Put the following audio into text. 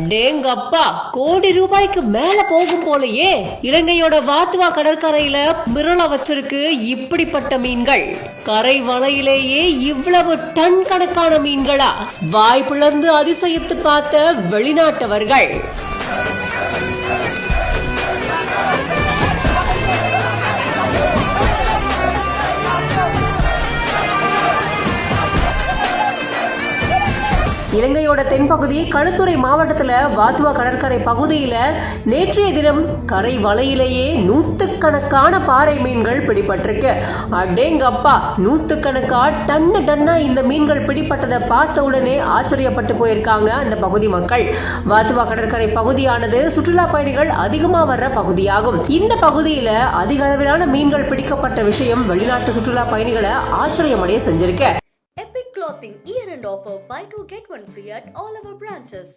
அடேங்கப்பா, கோடி ரூபாய்க்கு மேல போகும் போலயே. இலங்கையோட வாத்துவா கடற்கரையில மிரள வச்சிருக்கு இப்படிப்பட்ட மீன்கள். கரை வலையிலேயே இவ்வளவு டன் கணக்கான மீன்களா? வாய் பிளர்ந்து அதிசயித்து பார்த்த வெளிநாட்டவர்கள். இலங்கையோட தென்பகுதி களுத்துறை மாவட்டத்துல வாத்துவா கடற்கரை பகுதியில நேற்றைய தினம் கரை வலையிலேயே நூத்துக்கணக்கான பாறை மீன்கள் பிடிபட்டிருக்கு. அடேங்கப்பா, நூத்துக்கணக்கா டன்னா இந்த மீன்கள் பிடிப்பட்டதை பார்த்த உடனே ஆச்சரியப்பட்டு போயிருக்காங்க அந்த பகுதி மக்கள். வாத்துவா கடற்கரை பகுதியானது சுற்றுலா பயணிகள் அதிகமா வர்ற பகுதியாகும். இந்த பகுதியில அதிக அளவிலான மீன்கள் பிடிக்கப்பட்ட விஷயம் வெளிநாட்டு சுற்றுலா பயணிகளை ஆச்சரியமடைய செஞ்சிருக்கு. Epic Clothing year-end offer: buy 2 get 1 free at all our branches.